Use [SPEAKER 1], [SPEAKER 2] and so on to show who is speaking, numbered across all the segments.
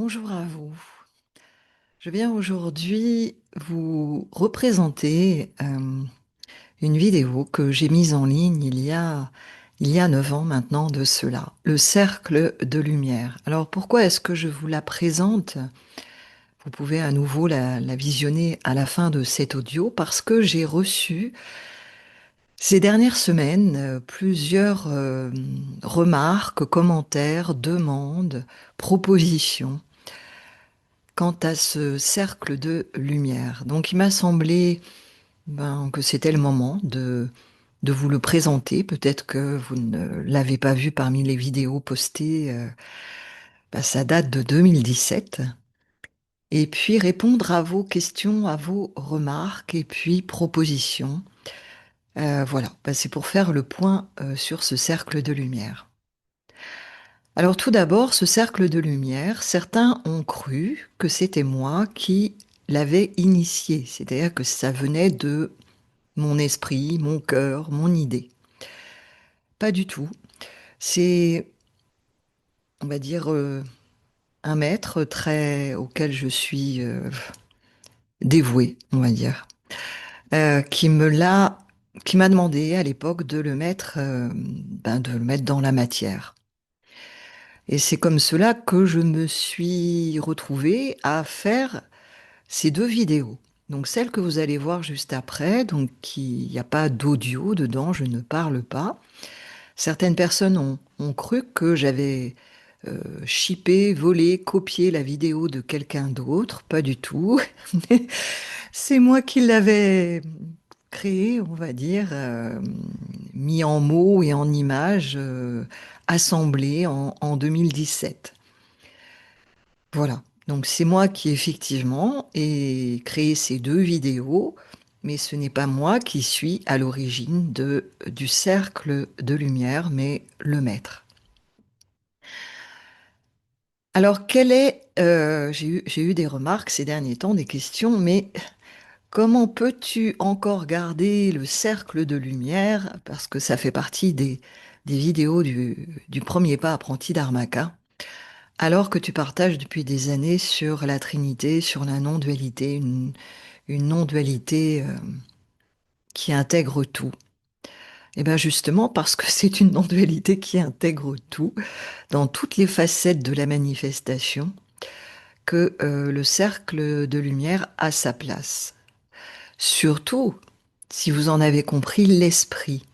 [SPEAKER 1] Bonjour à vous. Je viens aujourd'hui vous représenter une vidéo que j'ai mise en ligne il y a 9 ans maintenant de cela, le cercle de lumière. Alors pourquoi est-ce que je vous la présente? Vous pouvez à nouveau la visionner à la fin de cet audio parce que j'ai reçu ces dernières semaines plusieurs remarques, commentaires, demandes, propositions quant à ce cercle de lumière. Donc il m'a semblé que c'était le moment de vous le présenter. Peut-être que vous ne l'avez pas vu parmi les vidéos postées. Ça date de 2017. Et puis répondre à vos questions, à vos remarques et puis propositions. Voilà, c'est pour faire le point sur ce cercle de lumière. Alors tout d'abord, ce cercle de lumière, certains ont cru que c'était moi qui l'avais initié, c'est-à-dire que ça venait de mon esprit, mon cœur, mon idée. Pas du tout. C'est, on va dire, un maître très auquel je suis dévouée, on va dire, qui qui m'a demandé à l'époque de le mettre, de le mettre dans la matière. Et c'est comme cela que je me suis retrouvée à faire ces deux vidéos. Donc celle que vous allez voir juste après, donc il n'y a pas d'audio dedans, je ne parle pas. Certaines personnes ont cru que j'avais chippé, volé, copié la vidéo de quelqu'un d'autre. Pas du tout. C'est moi qui l'avais créé, on va dire, mis en mots et en images, assemblé en 2017. Voilà. Donc c'est moi qui effectivement ai créé ces deux vidéos, mais ce n'est pas moi qui suis à l'origine du cercle de lumière, mais le maître. Alors j'ai eu des remarques ces derniers temps, des questions, mais comment peux-tu encore garder le cercle de lumière? Parce que ça fait partie des vidéos du premier pas apprenti d'Armaka. Alors que tu partages depuis des années sur la Trinité, sur la non-dualité, une non-dualité qui intègre tout. Et bien justement parce que c'est une non-dualité qui intègre tout, dans toutes les facettes de la manifestation, que le cercle de lumière a sa place. Surtout, si vous en avez compris l'esprit,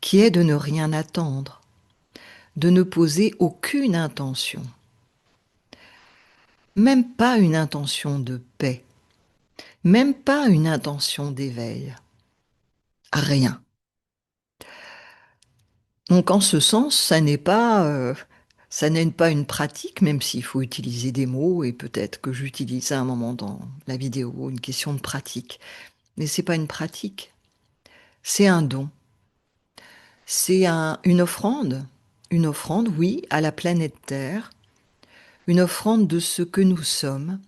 [SPEAKER 1] qui est de ne rien attendre, de ne poser aucune intention, même pas une intention de paix, même pas une intention d'éveil. Rien. Donc en ce sens, ça n'est pas une pratique, même s'il faut utiliser des mots, et peut-être que j'utilise à un moment dans la vidéo une question de pratique. Mais c'est pas une pratique, c'est un don. C'est une offrande, oui, à la planète Terre, une offrande de ce que nous sommes.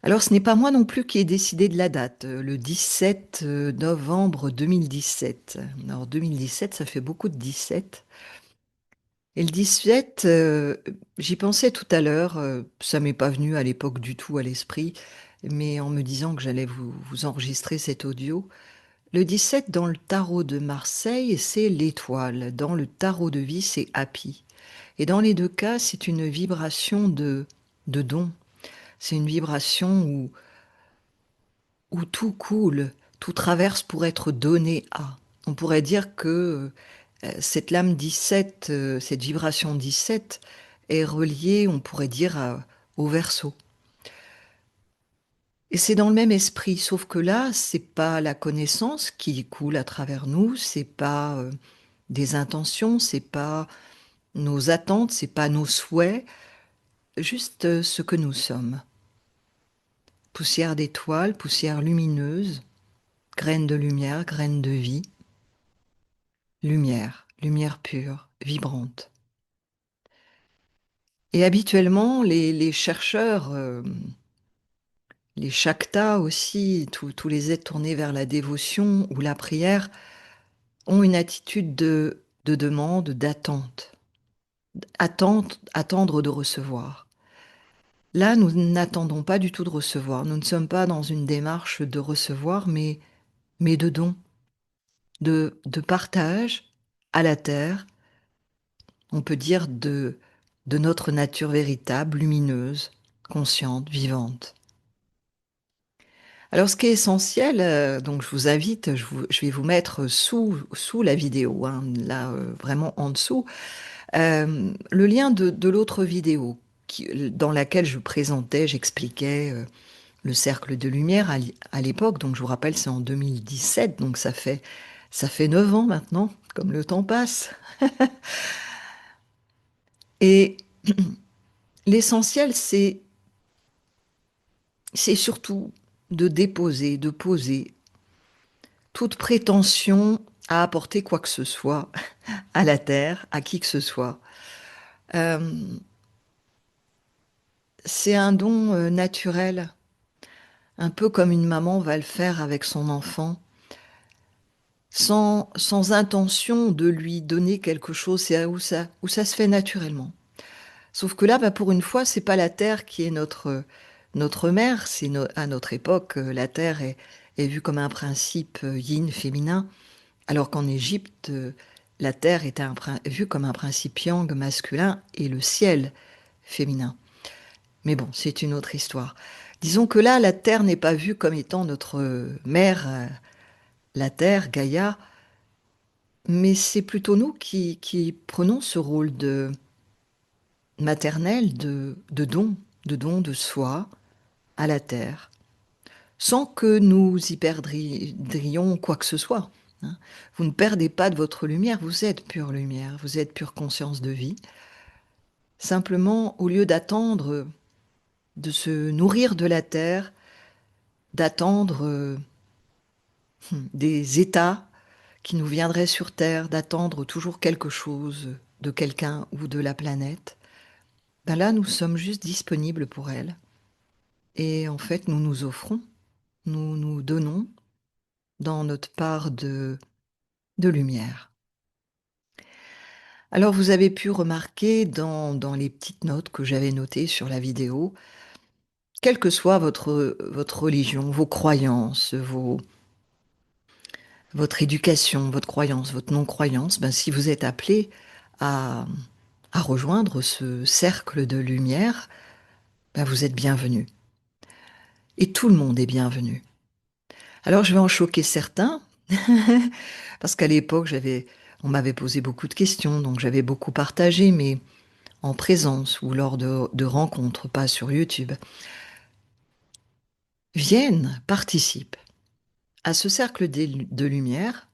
[SPEAKER 1] Alors ce n'est pas moi non plus qui ai décidé de la date, le 17 novembre 2017. Alors 2017, ça fait beaucoup de 17. Et le 17, j'y pensais tout à l'heure, ça m'est pas venu à l'époque du tout à l'esprit, mais en me disant que j'allais vous enregistrer cet audio. Le 17 dans le tarot de Marseille, c'est l'étoile. Dans le tarot de vie, c'est Happy. Et dans les deux cas, c'est une vibration de don. C'est une vibration où tout coule, tout traverse pour être donné à. On pourrait dire que cette lame 17, cette vibration 17 est reliée, on pourrait dire, au Verseau. Et c'est dans le même esprit, sauf que là, c'est pas la connaissance qui coule à travers nous, c'est pas des intentions, c'est pas nos attentes, c'est pas nos souhaits, juste ce que nous sommes. Poussière d'étoiles, poussière lumineuse, graines de lumière, graines de vie, lumière, lumière pure, vibrante. Et habituellement, les chercheurs, les Shaktas aussi, tous les êtres tournés vers la dévotion ou la prière, ont une attitude de demande, d'attente. Attendre de recevoir. Là, nous n'attendons pas du tout de recevoir. Nous ne sommes pas dans une démarche de recevoir, mais de don, de partage à la terre, on peut dire de notre nature véritable, lumineuse, consciente, vivante. Alors, ce qui est essentiel, donc je vous invite, je vais vous mettre sous la vidéo, hein, là, vraiment en dessous, le lien de l'autre vidéo dans laquelle je présentais, j'expliquais le cercle de lumière à l'époque. Donc, je vous rappelle, c'est en 2017, donc ça fait 9 ans maintenant, comme le temps passe. Et l'essentiel, c'est surtout de déposer, de poser toute prétention à apporter quoi que ce soit à la terre, à qui que ce soit. Euh, c'est un don naturel, un peu comme une maman va le faire avec son enfant, sans intention de lui donner quelque chose, c'est où ça se fait naturellement. Sauf que là, bah, pour une fois, c'est pas la terre qui est notre mère, à notre époque, la terre est vue comme un principe yin, féminin, alors qu'en Égypte, la terre était vue comme un principe yang, masculin, et le ciel, féminin. Mais bon, c'est une autre histoire. Disons que là, la terre n'est pas vue comme étant notre mère, la terre, Gaïa, mais c'est plutôt nous qui prenons ce rôle de maternel, de don de soi à la terre, sans que nous y perdrions quoi que ce soit, hein. Vous ne perdez pas de votre lumière, vous êtes pure lumière, vous êtes pure conscience de vie. Simplement, au lieu d'attendre de se nourrir de la terre, d'attendre des états qui nous viendraient sur Terre, d'attendre toujours quelque chose de quelqu'un ou de la planète, ben là, nous sommes juste disponibles pour elle. Et en fait, nous nous offrons, nous nous donnons dans notre part de lumière. Alors, vous avez pu remarquer dans les petites notes que j'avais notées sur la vidéo, quelle que soit votre religion, vos croyances, votre éducation, votre croyance, votre non-croyance, ben, si vous êtes appelé à, à rejoindre ce cercle de lumière, ben, vous êtes bienvenu. Et tout le monde est bienvenu. Alors, je vais en choquer certains, parce qu'à l'époque, on m'avait posé beaucoup de questions, donc j'avais beaucoup partagé, mais en présence ou lors de rencontres, pas sur YouTube. Viennent, participent à ce cercle de lumière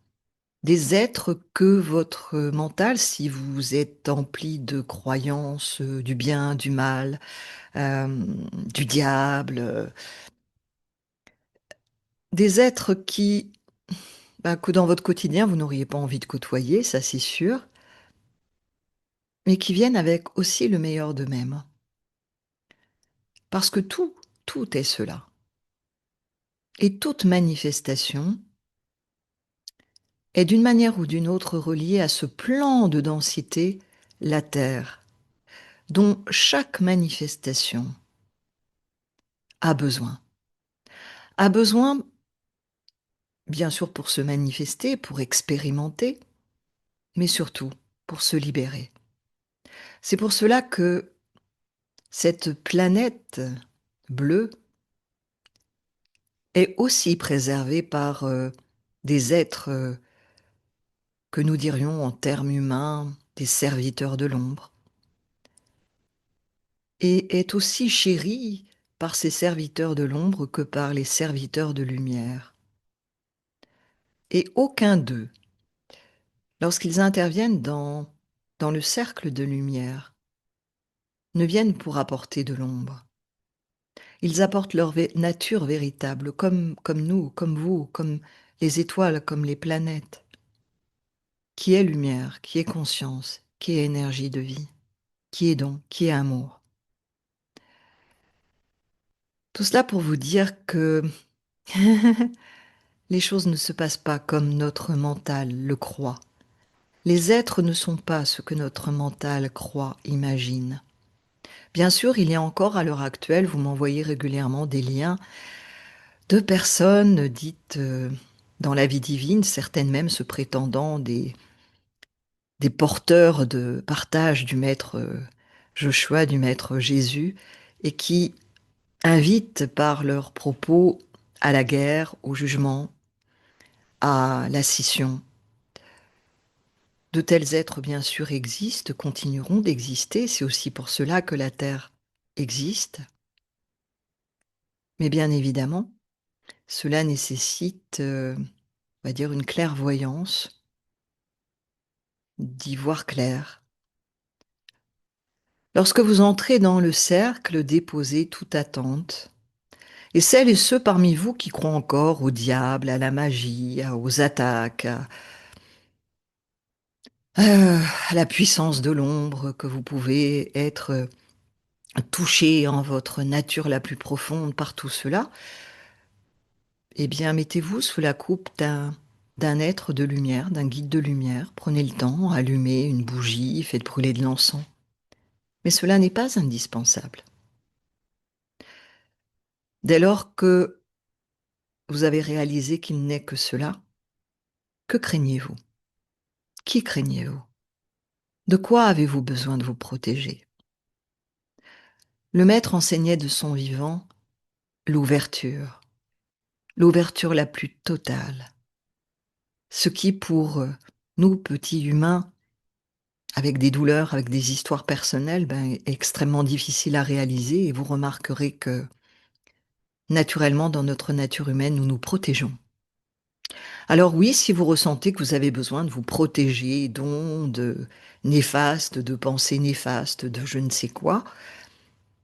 [SPEAKER 1] des êtres que votre mental, si vous êtes empli de croyances du bien, du mal, du diable, des êtres que dans votre quotidien, vous n'auriez pas envie de côtoyer, ça c'est sûr, mais qui viennent avec aussi le meilleur d'eux-mêmes. Parce que tout est cela. Et toute manifestation est d'une manière ou d'une autre reliée à ce plan de densité, la Terre, dont chaque manifestation a besoin. A besoin, bien sûr, pour se manifester, pour expérimenter, mais surtout pour se libérer. C'est pour cela que cette planète bleue est aussi préservée par des êtres que nous dirions en termes humains des serviteurs de l'ombre, et est aussi chérie par ces serviteurs de l'ombre que par les serviteurs de lumière. Et aucun d'eux, lorsqu'ils interviennent dans le cercle de lumière, ne viennent pour apporter de l'ombre. Ils apportent leur nature véritable, comme nous, comme vous, comme les étoiles, comme les planètes, qui est lumière, qui est conscience, qui est énergie de vie, qui est don, qui est amour. Tout cela pour vous dire que les choses ne se passent pas comme notre mental le croit. Les êtres ne sont pas ce que notre mental croit, imagine. Bien sûr, il y a encore à l'heure actuelle, vous m'envoyez régulièrement des liens de personnes dites dans la vie divine, certaines même se prétendant des porteurs de partage du maître Joshua, du maître Jésus, et qui invitent par leurs propos à la guerre, au jugement, à la scission. De tels êtres, bien sûr, existent, continueront d'exister. C'est aussi pour cela que la Terre existe. Mais bien évidemment, cela nécessite, on va dire, une clairvoyance, d'y voir clair. Lorsque vous entrez dans le cercle, déposez toute attente. Et celles et ceux parmi vous qui croient encore au diable, à la magie, aux attaques, à la puissance de l'ombre, que vous pouvez être touché en votre nature la plus profonde par tout cela, eh bien, mettez-vous sous la coupe d'un être de lumière, d'un guide de lumière. Prenez le temps, allumez une bougie, faites brûler de l'encens. Mais cela n'est pas indispensable. Dès lors que vous avez réalisé qu'il n'est que cela, que craignez-vous? Qui craignez-vous? De quoi avez-vous besoin de vous protéger? Le maître enseignait de son vivant l'ouverture, l'ouverture la plus totale. Ce qui, pour nous, petits humains, avec des douleurs, avec des histoires personnelles, ben, est extrêmement difficile à réaliser, et vous remarquerez que, naturellement, dans notre nature humaine, nous nous protégeons. Alors oui, si vous ressentez que vous avez besoin de vous protéger d'ondes néfastes, de pensées néfastes, de je ne sais quoi,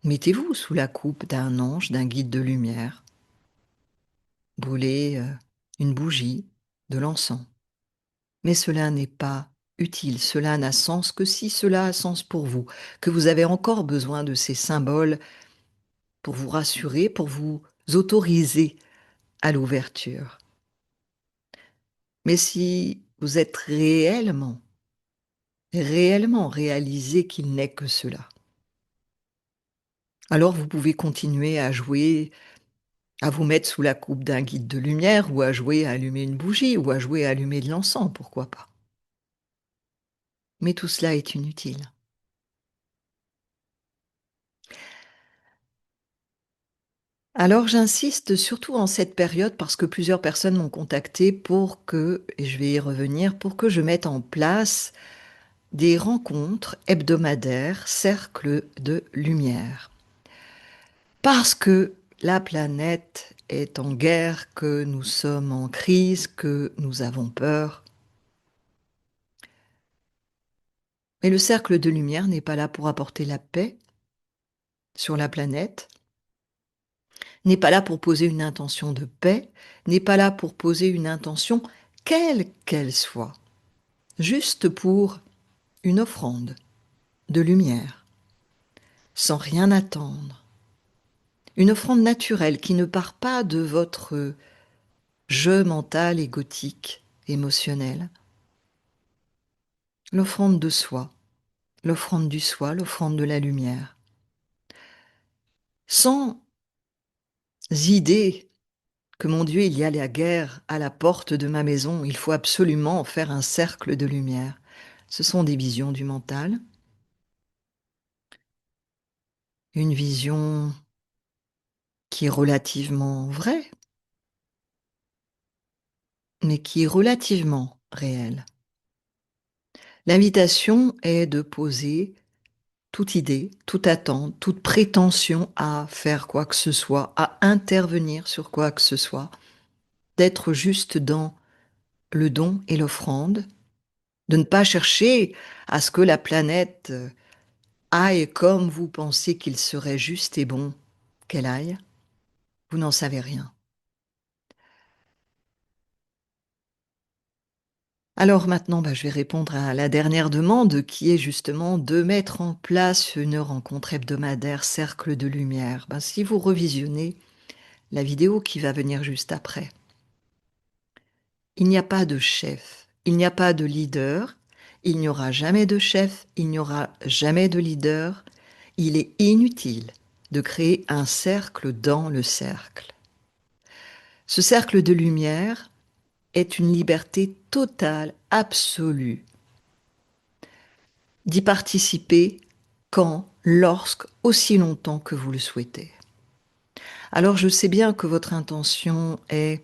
[SPEAKER 1] mettez-vous sous la coupe d'un ange, d'un guide de lumière. Brûlez une bougie, de l'encens. Mais cela n'est pas utile, cela n'a sens que si cela a sens pour vous, que vous avez encore besoin de ces symboles pour vous rassurer, pour vous autoriser à l'ouverture. Mais si vous êtes réellement, réellement réalisé qu'il n'est que cela, alors vous pouvez continuer à jouer, à vous mettre sous la coupe d'un guide de lumière, ou à jouer à allumer une bougie, ou à jouer à allumer de l'encens, pourquoi pas. Mais tout cela est inutile. Alors j'insiste surtout en cette période parce que plusieurs personnes m'ont contacté pour que, et je vais y revenir, pour que je mette en place des rencontres hebdomadaires, cercles de lumière. Parce que la planète est en guerre, que nous sommes en crise, que nous avons peur. Mais le cercle de lumière n'est pas là pour apporter la paix sur la planète, n'est pas là pour poser une intention de paix, n'est pas là pour poser une intention quelle qu'elle soit, juste pour une offrande de lumière, sans rien attendre. Une offrande naturelle qui ne part pas de votre jeu mental, égotique, émotionnel. L'offrande de soi, l'offrande du soi, l'offrande de la lumière. Sans idée que, mon Dieu, il y a la guerre à la porte de ma maison, il faut absolument faire un cercle de lumière. Ce sont des visions du mental. Une vision qui est relativement vraie, mais qui est relativement réelle. L'invitation est de poser toute idée, toute attente, toute prétention à faire quoi que ce soit, à intervenir sur quoi que ce soit, d'être juste dans le don et l'offrande, de ne pas chercher à ce que la planète aille comme vous pensez qu'il serait juste et bon qu'elle aille. Vous n'en savez rien. Alors maintenant, je vais répondre à la dernière demande qui est justement de mettre en place une rencontre hebdomadaire Cercle de Lumière. Si vous revisionnez la vidéo qui va venir juste après, il n'y a pas de chef, il n'y a pas de leader, il n'y aura jamais de chef, il n'y aura jamais de leader, il est inutile de créer un cercle dans le cercle. Ce cercle de lumière est une liberté totale, absolue, d'y participer quand, lorsque, aussi longtemps que vous le souhaitez. Alors je sais bien que votre intention est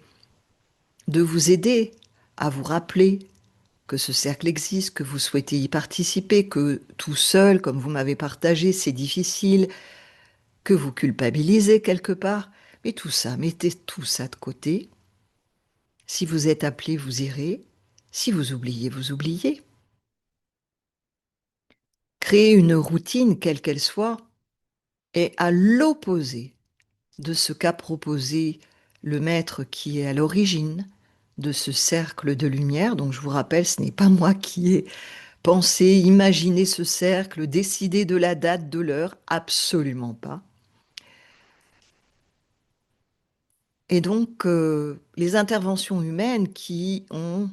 [SPEAKER 1] de vous aider à vous rappeler que ce cercle existe, que vous souhaitez y participer, que tout seul, comme vous m'avez partagé, c'est difficile, que vous culpabilisez quelque part. Mais tout ça, mettez tout ça de côté. Si vous êtes appelé, vous irez. Si vous oubliez, vous oubliez. Créer une routine, quelle qu'elle soit, est à l'opposé de ce qu'a proposé le maître qui est à l'origine de ce cercle de lumière. Donc je vous rappelle, ce n'est pas moi qui ai pensé, imaginé ce cercle, décidé de la date, de l'heure, absolument pas. Et donc les interventions humaines qui ont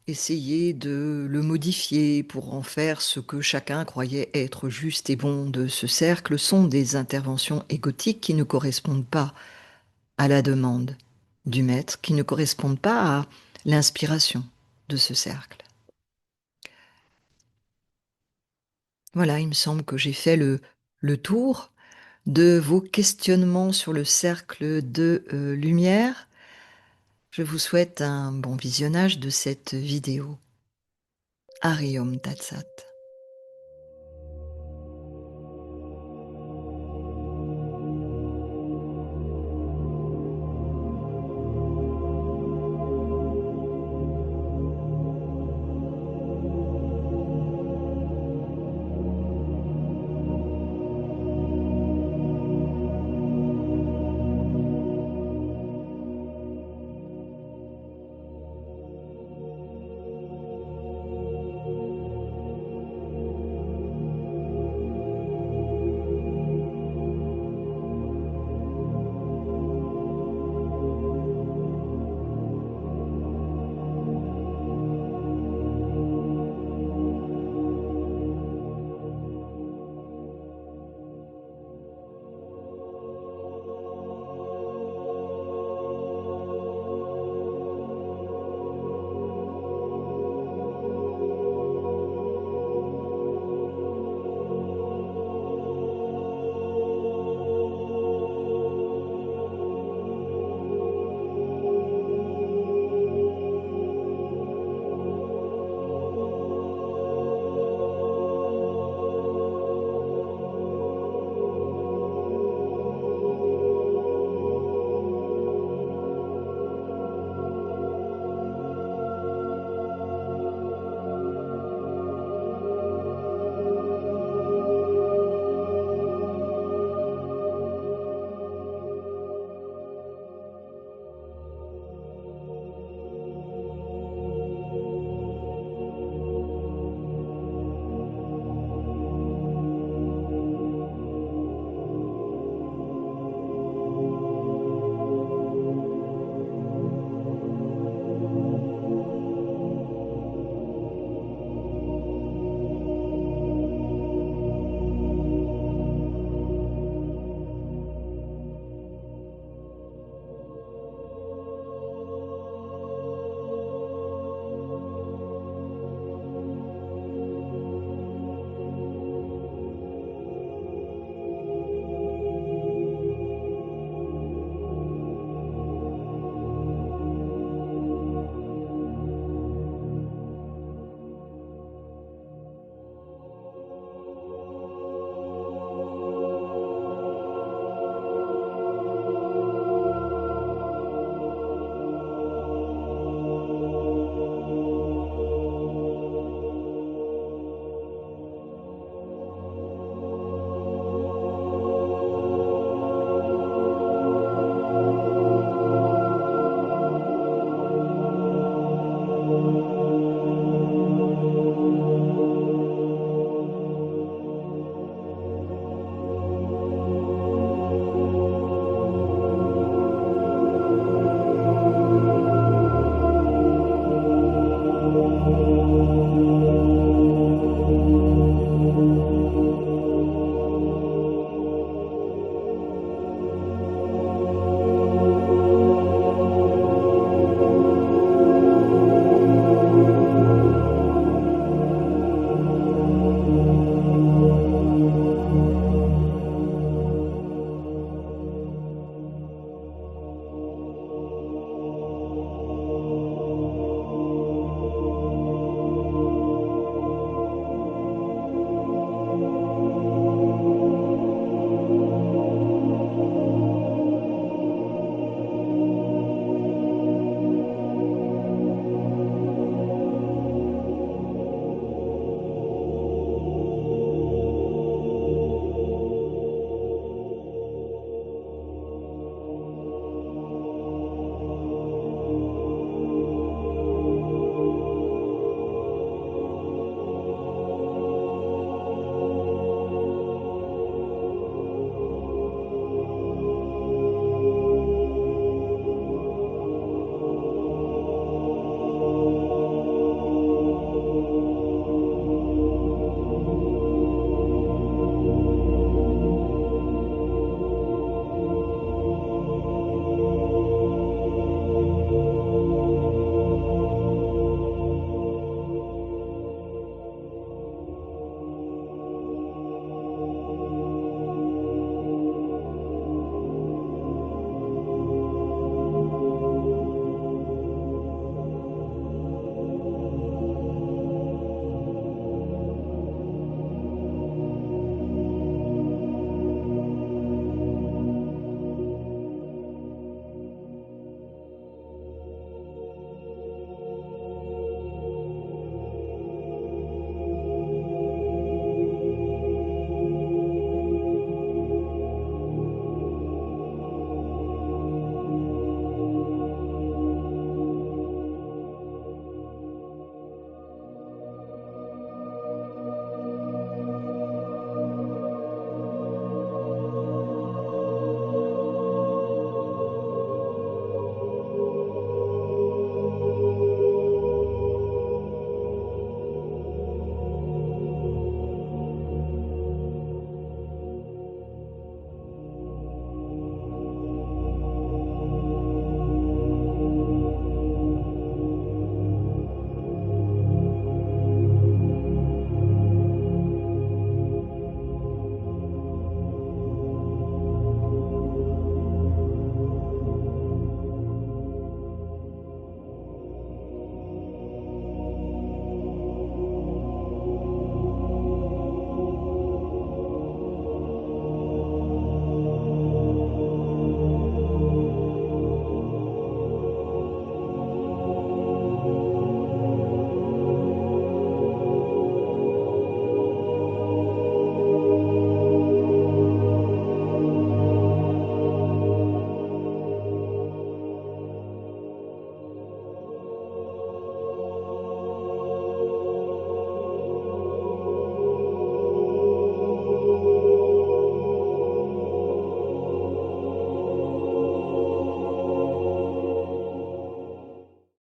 [SPEAKER 1] essayé de le modifier pour en faire ce que chacun croyait être juste et bon de ce cercle sont des interventions égotiques qui ne correspondent pas à la demande du maître, qui ne correspondent pas à l'inspiration de ce cercle. Voilà, il me semble que j'ai fait le tour de vos questionnements sur le cercle de lumière. Je vous souhaite un bon visionnage de cette vidéo. Hariom Tat Sat.